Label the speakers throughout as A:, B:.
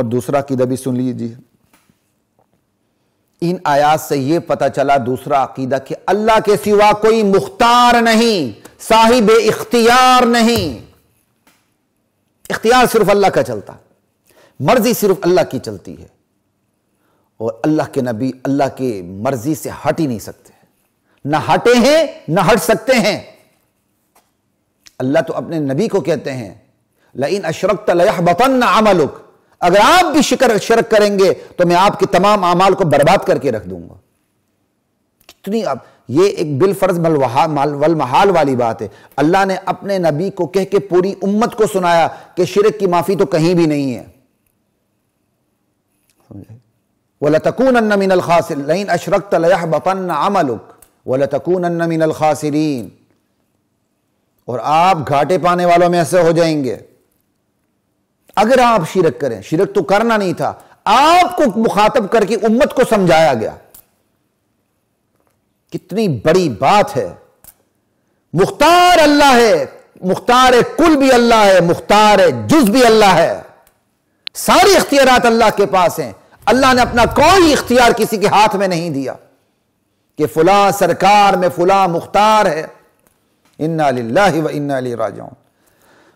A: اور دوسرا عقیدہ بھی سن لیجیے، ان آیات سے یہ پتہ چلا دوسرا عقیدہ کہ اللہ کے سوا کوئی مختار نہیں، صاحب اختیار نہیں، اختیار صرف اللہ کا چلتا، مرضی صرف اللہ کی چلتی ہے، اور اللہ کے نبی اللہ کی مرضی سے ہٹ ہی نہیں سکتے، نہ ہٹے ہیں نہ ہٹ سکتے ہیں۔ اللہ تو اپنے نبی کو کہتے ہیں لَإِنْ أَشْرَكْتَ لَيَحْبَطَنَّ عَمَلُكَ، اگر آپ بھی شرک کریں گے تو میں آپ کے تمام اعمال کو برباد کر کے رکھ دوں گا۔ کتنی اب یہ ایک بالفرض والمحال والی بات ہے، اللہ نے اپنے نبی کو کہہ کے پوری امت کو سنایا کہ شرک کی معافی تو کہیں بھی نہیں ہے۔ وَلَتَكُونَنَّ مِنَ الْخَاسِرِينَ لَئِنْ أَشْرَكْتَ لَيَحْبَطَنَّ عَمَلُكَ وَلَتَكُونَنَّ مِنَ الْخَاسِرِينَ، اور آپ گھاٹے پانے والوں میں ایسے ہو جائیں گے اگر آپ شرک کریں۔ شرک تو کرنا نہیں تھا، آپ کو مخاطب کر کے امت کو سمجھایا گیا۔ کتنی بڑی بات ہے، مختار اللہ ہے، مختار کل بھی اللہ ہے، مختار جز بھی اللہ ہے، سارے اختیارات اللہ کے پاس ہیں۔ اللہ نے اپنا کوئی اختیار کسی کے ہاتھ میں نہیں دیا کہ فلاں سرکار میں فلاں مختار ہے۔ انا للہ و انا الیہ راجعون۔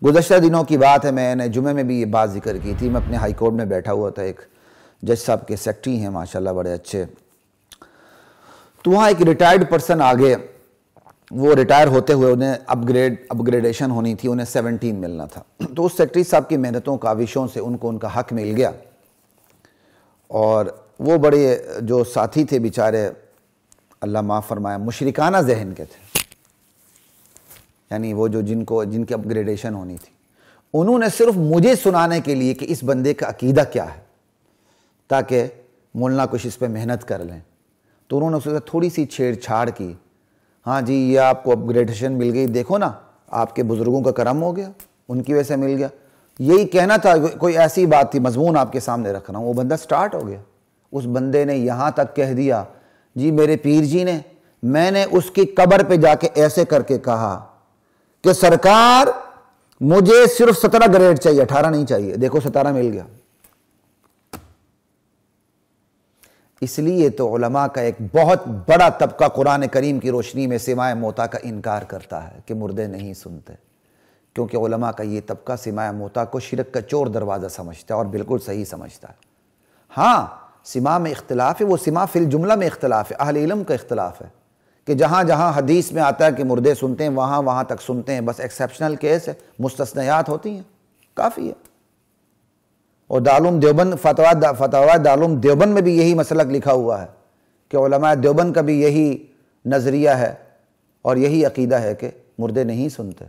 A: گزشتہ دنوں کی بات ہے، میں نے جمعے میں بھی یہ بات ذکر کی تھی، میں اپنے ہائی کورٹ میں بیٹھا ہوا تھا، ایک جج صاحب کے سیکٹری ہیں ماشاءاللہ بڑے اچھے، تو وہاں ایک ریٹائرڈ پرسن آگے، وہ ریٹائر ہوتے ہوئے انہیں اپگریڈیشن ہونی تھی، انہیں 17 ملنا تھا، تو اس سیکٹری صاحب کی محنتوں کاوشوں سے ان کو ان کا حق مل گیا، اور وہ بڑے جو ساتھی تھے بیچارے اللہ معاف فرمایا مشرکانہ ذہن کے تھے، یعنی وہ جو جن کی اپگریڈیشن ہونی تھی، انہوں نے صرف مجھے سنانے کے لیے کہ اس بندے کا عقیدہ کیا ہے تاکہ مولانا کچھ اس پہ محنت کر لیں، تو انہوں نے اس سے تھوڑی سی چھیڑ چھاڑ کی، ہاں جی یہ آپ کو اپگریڈیشن مل گئی، دیکھو نا آپ کے بزرگوں کا کرم ہو گیا، ان کی وجہ سے مل گیا، یہی کہنا تھا، کوئی ایسی بات تھی، مضمون آپ کے سامنے رکھ رہا ہوں۔ وہ بندہ سٹارٹ ہو گیا، اس بندے نے یہاں تک کہہ دیا جی میرے پیر جی نے، میں نے اس کی قبر پہ جا کے ایسے کر کے کہا کہ سرکار مجھے صرف 17 گریڈ چاہیے، 18 نہیں چاہیے، دیکھو 17 مل گیا۔ اس لیے تو علماء کا ایک بہت بڑا طبقہ قرآن کریم کی روشنی میں سماع موتیٰ کا انکار کرتا ہے کہ مردے نہیں سنتے، کیونکہ علماء کا یہ طبقہ سماع موتیٰ کو شرک کا چور دروازہ سمجھتا ہے، اور بالکل صحیح سمجھتا ہے۔ ہاں سماع میں اختلاف ہے، وہ سماع فی الجملہ میں اختلاف ہے، اہل علم کا اختلاف ہے کہ جہاں جہاں حدیث میں آتا ہے کہ مردے سنتے ہیں وہاں وہاں تک سنتے ہیں، بس ایکسیپشنل کیس ہے، مستثنیات ہوتی ہیں، کافی ہے۔ اور دارالعلوم دیوبند فتاوی دارالعلوم دیوبند میں بھی یہی مسلک لکھا ہوا ہے کہ علماء دیوبند کا بھی یہی نظریہ ہے اور یہی عقیدہ ہے کہ مردے نہیں سنتے،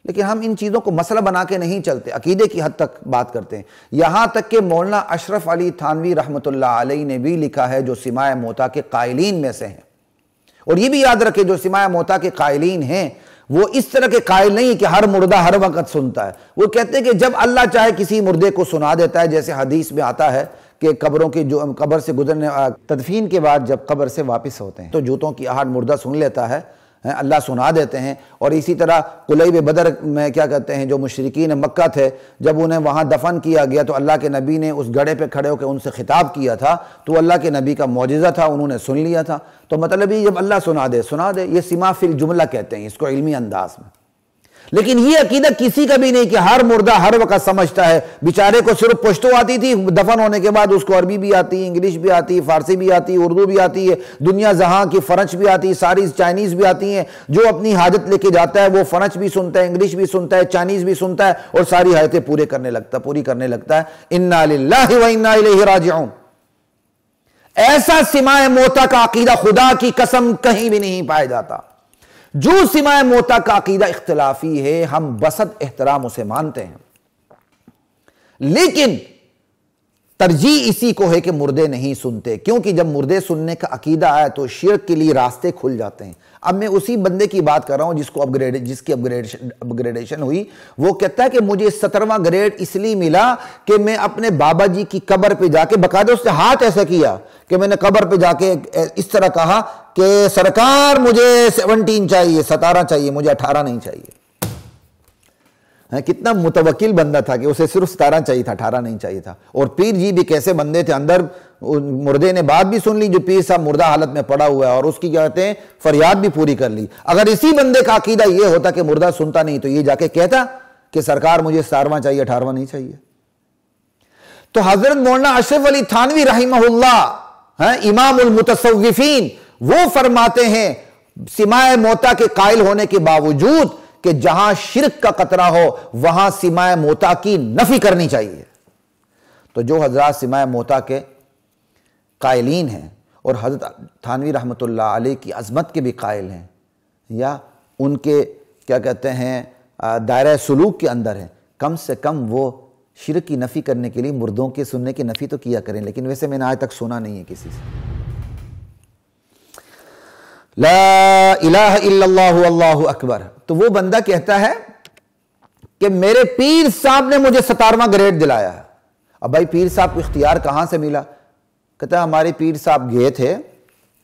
A: لیکن ہم ان چیزوں کو مسئلہ بنا کے نہیں چلتے، عقیدے کی حد تک بات کرتے ہیں، یہاں تک کہ مولانا اشرف علی تھانوی رحمۃ اللہ علیہ نے بھی لکھا ہے جو سماع موتیٰ کے قائلین میں سے ہیں، اور یہ بھی یاد رکھے جو سماع موتیٰ کے قائلین ہیں وہ اس طرح کے قائل نہیں کہ ہر مردہ ہر وقت سنتا ہے، وہ کہتے ہیں کہ جب اللہ چاہے کسی مردے کو سنا دیتا ہے، جیسے حدیث میں آتا ہے کہ قبروں کی جو قبر سے گزرنے تدفین کے بعد جب قبر سے واپس ہوتے ہیں تو جوتوں کی آہٹ مردہ سن لیتا ہے، اللہ سنا دیتے ہیں۔ اور اسی طرح قلیب بدر میں کیا کہتے ہیں جو مشرکین مکہ تھے، جب انہیں وہاں دفن کیا گیا تو اللہ کے نبی نے اس گڑھے پہ کھڑے ہو کے ان سے خطاب کیا تھا، تو اللہ کے نبی کا معجزہ تھا، انہوں نے سن لیا تھا۔ تو مطلب یہ جب اللہ سنا دے، یہ سماع فی الجملہ کہتے ہیں اس کو علمی انداز میں۔ لیکن یہ عقیدہ کسی کا بھی نہیں کہ ہر مردہ ہر وقت سمجھتا ہے، بیچارے کو صرف پشتو آتی تھی، دفن ہونے کے بعد اس کو عربی بھی آتی، انگلش بھی آتی، فارسی بھی آتی، اردو بھی آتی ہے، دنیا جہاں کی فرنچ بھی آتی، ساری چائنیز بھی آتی ہیں، جو اپنی حاجت لے کے جاتا ہے وہ فرنچ بھی سنتا ہے، انگلش بھی سنتا ہے، چائنیز بھی سنتا ہے، اور ساری حاجتیں پوری کرنے لگتا ہے۔ انا للہ و انا الیہ راجعون۔ ایسا سماع موتیٰ کا عقیدہ خدا کی قسم کہیں بھی نہیں پایا جاتا۔ جو سماع موتیٰ کا عقیدہ اختلافی ہے ہم بسط احترام اسے مانتے ہیں، لیکن ترجیح اسی کو ہے کہ مردے نہیں سنتے، کیونکہ جب مردے سننے کا عقیدہ آیا تو شرک کے لیے راستے کھل جاتے ہیں۔ اب میں اسی بندے کی بات کر رہا ہوں جس کی اپگریڈیشن ہوئی، وہ کہتا ہے کہ مجھے 17واں گریڈ اس لیے ملا کہ میں اپنے بابا جی کی قبر پہ جا کے، باقاعدہ اس نے ہاتھ ایسا کیا کہ میں نے قبر پہ جا کے اس طرح کہا کہ سرکار مجھے 17 چاہیے، 17 چاہیے، مجھے 18 نہیں چاہیے۔ کتنا متوکل بندہ تھا کہ اسے صرف 17 چاہیے تھا، 18 نہیں چاہیے تھا. اور پیر جی بھی کیسے بندے تھے، اندر مردے نے بات بھی سن لی جو پیر صاحب مردہ حالت میں پڑا ہوا ہے، اور اس کی کیا کہتے ہیں فریاد بھی پوری کر لی. اگر اسی بندے کا عقیدہ یہ ہوتا کہ مردہ سنتا نہیں تو یہ جا کے کہتا کہ سرکار مجھے 17واں چاہیے 18واں نہیں چاہیے. تو حضرت مولانا اشرف علی تھانوی رحمہ اللہ امام المتصوفین وہ فرماتے ہیں سماع موتا کے قائل ہونے کے باوجود کہ جہاں شرک کا قطرہ ہو وہاں سماع موتا کی نفی کرنی چاہیے. تو جو حضرات سماع موتا کے قائلین ہیں اور حضرت تھانوی رحمۃ اللہ علیہ کی عظمت کے بھی قائل ہیں یا ان کے کیا کہتے ہیں دائرہ سلوک کے اندر ہیں، کم سے کم وہ شرک کی نفی کرنے کے لیے مردوں کے سننے کی نفی تو کیا کریں. لیکن ویسے میں نے آج تک سنا نہیں ہے کسی سے. لا الہ الا اللہ واللہ اکبر. تو وہ بندہ کہتا ہے کہ میرے پیر صاحب نے مجھے 17واں گریڈ دلایا ہے. اب بھائی پیر صاحب کو اختیار کہاں سے ملا؟ کہتا ہے ہمارے پیر صاحب گئے تھے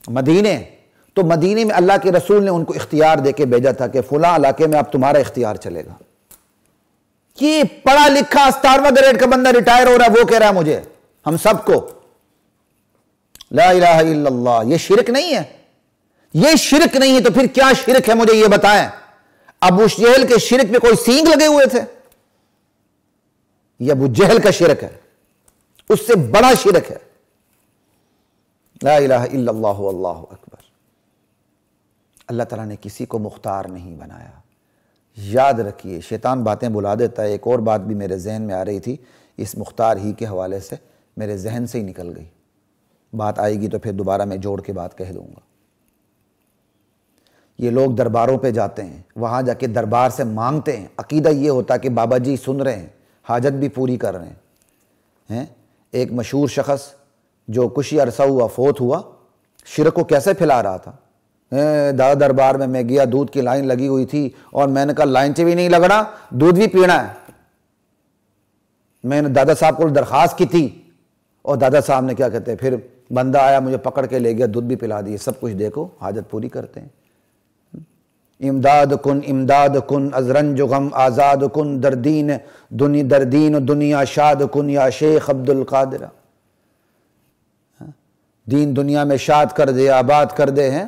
A: مدینے، تو مدینے میں اللہ کے رسول نے ان کو اختیار دے کے بھیجا تھا کہ فلاں علاقے میں اب تمہارا اختیار چلے گا. یہ پڑھا لکھا 17واں گریڈ کا بندہ ریٹائر ہو رہا ہے، وہ کہہ رہا ہے مجھے ہم سب کو لا الہ الا اللہ. یہ شرک نہیں ہے، یہ شرک نہیں ہے تو پھر کیا شرک ہے مجھے یہ بتائیں. ابو جہل کے شرک میں کوئی سینگ لگے ہوئے تھے؟ یہ ابو جہل کا شرک ہے، اس سے بڑا شرک ہے. لا الہ الا اللہ واللہ اکبر. اللہ تعالیٰ نے کسی کو مختار نہیں بنایا. یاد رکھیے شیطان باتیں بلا دیتا ہے. ایک اور بات بھی میرے ذہن میں آ رہی تھی اس مختار ہی کے حوالے سے، میرے ذہن سے ہی نکل گئی. بات آئے گی تو پھر دوبارہ میں جوڑ کے بات کہہ دوں گا. یہ لوگ درباروں پہ جاتے ہیں، وہاں جا کے دربار سے مانگتے ہیں، عقیدہ یہ ہوتا کہ بابا جی سن رہے ہیں، حاجت بھی پوری کر رہے ہیں. ایک مشہور شخص جو کچھ عرصہ ہوا فوت ہوا، شرک کو کیسے پھیلا رہا تھا. دادا دربار میں گیا، دودھ کی لائن لگی ہوئی تھی اور میں نے کہا لائن سے بھی نہیں لگنا، دودھ بھی پینا ہے. میں نے دادا صاحب کو درخواست کی تھی اور دادا صاحب نے کیا کہتے ہیں پھر بندہ آیا مجھے پکڑ کے لے گیا، دودھ بھی پلا دیے. سب کچھ دیکھو حاجت پوری کرتے ہیں. امداد کن از رنج و غم آزاد کن دردین دنیا شاد کن یا شیخ عبد القادر. دین دنیا میں شاد کر دے، آباد کر دے، ہیں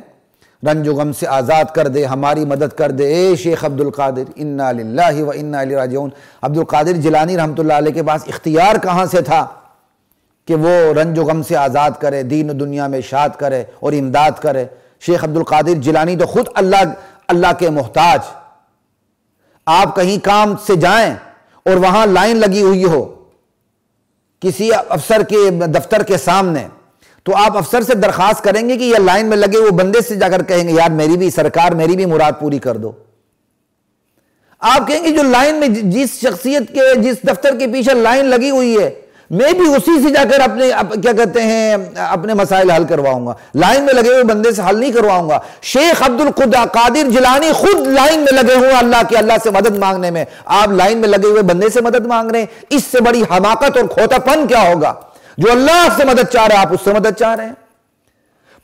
A: رنج و غم سے آزاد کر دے، ہماری مدد کر دے اے شیخ عبد القادر. انا للہ و انا الیہ راجعون. عبد القادر جیلانی رحمۃ اللہ علیہ کے پاس اختیار کہاں سے تھا کہ وہ رنج و غم سے آزاد کرے، دین و دنیا میں شاد کرے اور امداد کرے. شیخ عبد القادر جیلانی تو خود اللہ کے محتاج. آپ کہیں کام سے جائیں اور وہاں لائن لگی ہوئی ہو کسی افسر کے دفتر کے سامنے، تو آپ افسر سے درخواست کریں گے کہ یہ لائن میں لگے وہ بندے سے جا کر کہیں گے یار میری بھی سرکار میری بھی مراد پوری کر دو. آپ کہیں گے جو لائن میں جس شخصیت کے جس دفتر کے پیچھے لائن لگی ہوئی ہے میں بھی اسی سے جا کر اپنے کیا کہتے ہیں اپنے مسائل حل کرواؤں گا، لائن میں لگے ہوئے بندے سے حل نہیں کرواؤں گا. شیخ عبد القادر جیلانی خود لائن میں لگے ہوئے اللہ سے مدد مانگنے میں، آپ لائن میں لگے ہوئے بندے سے مدد مانگ رہے ہیں. اس سے بڑی حماقت اور کھوتا پن کیا ہوگا؟ جو اللہ سے مدد چاہ رہے ہیں آپ اس سے مدد چاہ رہے ہیں.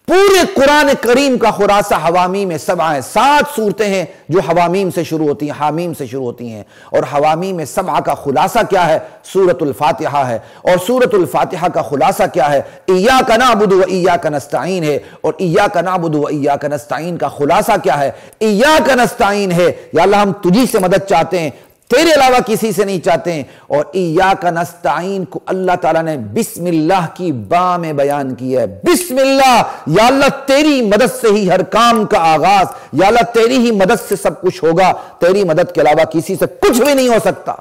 A: پورے قرآن کریم کا خلاصہ حوامیم 7 ہیں. 7 صورتیں ہیں جو حوامیم سے شروع ہوتی ہیں، حامیم سے شروع ہوتی ہیں. اور حوامیم 7 کا خلاصہ کیا ہے؟ سورۃ الفاتحہ ہے. اور سورۃ الفاتحہ کا خلاصہ کیا ہے؟ ایاک نعبد و ایاک نستعین ہے. اور ایاک نعبد و ایاک نستعین کا خلاصہ کیا ہے؟ ایاک نستعین ہے، یا اللہ ہم تجھی سے مدد چاہتے ہیں، تیرے علاوہ کسی سے نہیں چاہتے ہیں. اور ایاک نستعین کو اللہ تعالیٰ نے بسم اللہ کی با میں بیان کیا ہے. بسم اللہ، یا اللہ تیری مدد سے ہی ہر کام کا آغاز، یا اللہ تیری ہی مدد سے سب کچھ ہوگا، تیری مدد کے علاوہ کسی سے کچھ بھی نہیں ہو سکتا.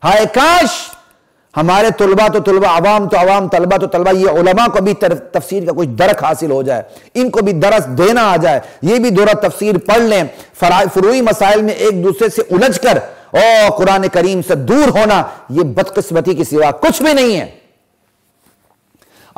A: ہائے کاش ہمارے طلبہ تو طلبہ، عوام تو عوام، طلبہ تو طلبہ، یہ علماء کو بھی تفسیر کا کچھ درک حاصل ہو جائے، ان کو بھی درس دینا آ جائے، یہ بھی دورہ تفسیر پڑھ لیں. فروعی مسائل میں ایک دوسرے سے الجھ کر اور قرآن کریم سے دور ہونا یہ بدقسمتی کے سوا کچھ بھی نہیں ہے.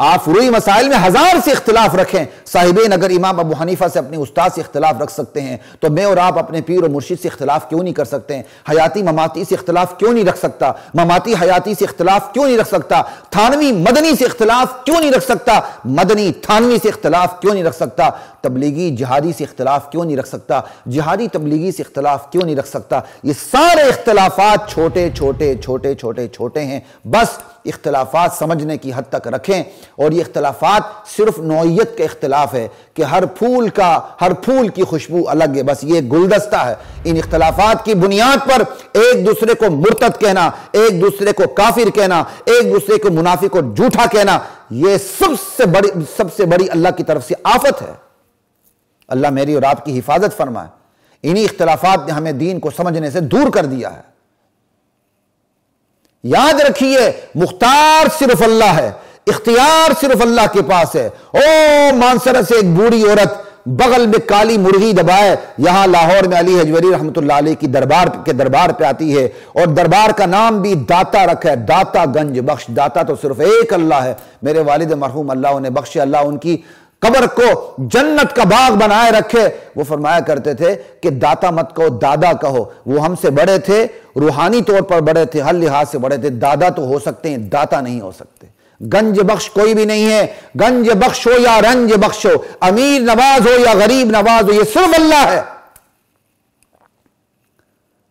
A: آپ فروعی مسائل میں 1000 سے اختلاف رکھیں، صاحبین اگر امام ابو حنیفہ سے اپنے استاد سے اختلاف رکھ سکتے ہیں تو میں اور آپ اپنے پیر و مرشد سے اختلاف کیوں نہیں کر سکتے ہیں؟ حیاتی مماتی سے اختلاف کیوں نہیں رکھ سکتا؟ مماتی حیاتی سے اختلاف کیوں نہیں رکھ سکتا؟ تھانوی مدنی سے اختلاف کیوں نہیں رکھ سکتا؟ مدنی تھانوی سے اختلاف کیوں نہیں رکھ سکتا؟ تبلیغی جہادی سے اختلاف کیوں نہیں رکھ سکتا؟ جہادی تبلیغی سے اختلاف کیوں نہیں رکھ سکتا؟ یہ سارے اختلافات چھوٹے چھوٹے چھوٹے چھوٹے چھوٹے ہیں، بس اختلافات سمجھنے کی حد تک رکھیں۔ اور یہ اختلافات صرف نوعیت کا اختلاف ہے کہ ہر پھول کی خوشبو الگ ہے، بس یہ گلدستہ ہے۔ ان اختلافات کی بنیاد پر ایک دوسرے کو مرتد کہنا، ایک دوسرے کو کافر کہنا، ایک دوسرے کو منافق اور جھوٹا کہنا، یہ سب سے بڑی اللہ کی طرف سے آفت ہے۔ اللہ میری اور آپ کی حفاظت فرمائے۔ انہی اختلافات نے ہمیں دین کو سمجھنے سے دور کر دیا ہے۔ یاد رکھیے، مختار صرف اللہ ہے، اختیار صرف اللہ کے پاس ہے۔ او مانسرہ سے ایک بوڑھی عورت بغل میں کالی مرغی دبائے یہاں لاہور میں علی حجویری رحمۃ اللہ علیہ کی دربار پہ آتی ہے، اور دربار کا نام بھی داتا رکھا ہے، داتا گنج بخش۔ داتا تو صرف ایک اللہ ہے۔ میرے والد مرحوم اللہ انہیں بخشے، اللہ ان کی قبر کو جنت کا باغ بنائے رکھے۔ وہ فرمایا کرتے تھے کہ داتا مت کہو، دادا کہو۔ وہ ہم سے بڑے تھے، روحانی طور پر بڑے تھے، ہر لحاظ سے بڑے تھے۔ دادا تو ہو سکتے ہیں، داتا نہیں ہو سکتے۔ گنج بخش کوئی بھی نہیں ہے۔ گنج بخش ہو یا رنج بخش ہو، امیر نواز ہو یا غریب نواز ہو، یہ صرف اللہ ہے۔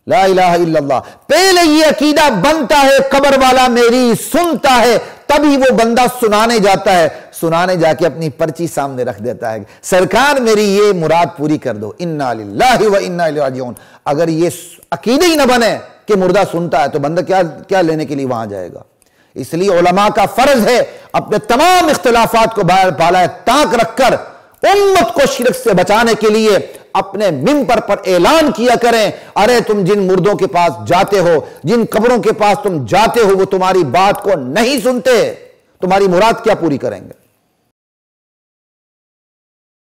A: لا الہ الا اللہ۔ پہلے یہ عقیدہ بنتا ہے قبر والا میری سنتا ہے، تبھی وہ بندہ سنانے جاتا ہے، سنانے جا کے اپنی پرچی سامنے رکھ دیتا ہے، سرکار میری یہ مراد پوری کر دو، انا للہ و انا الیہ راجعون۔ اگر یہ عقیدہ ہی نہ بنے کہ مردہ سنتا ہے تو بندہ کیا لینے کے لیے وہاں جائے گا؟ اس لیے علماء کا فرض ہے اپنے تمام اختلافات کو بالائے طاق رکھ کر امت کو شرک سے بچانے کے لیے اپنے منبر پر اعلان کیا کریں، ارے تم جن مردوں کے پاس جاتے ہو، جن قبروں کے پاس تم جاتے ہو، وہ تمہاری بات کو نہیں سنتے، تمہاری مراد کیا پوری کریں گے؟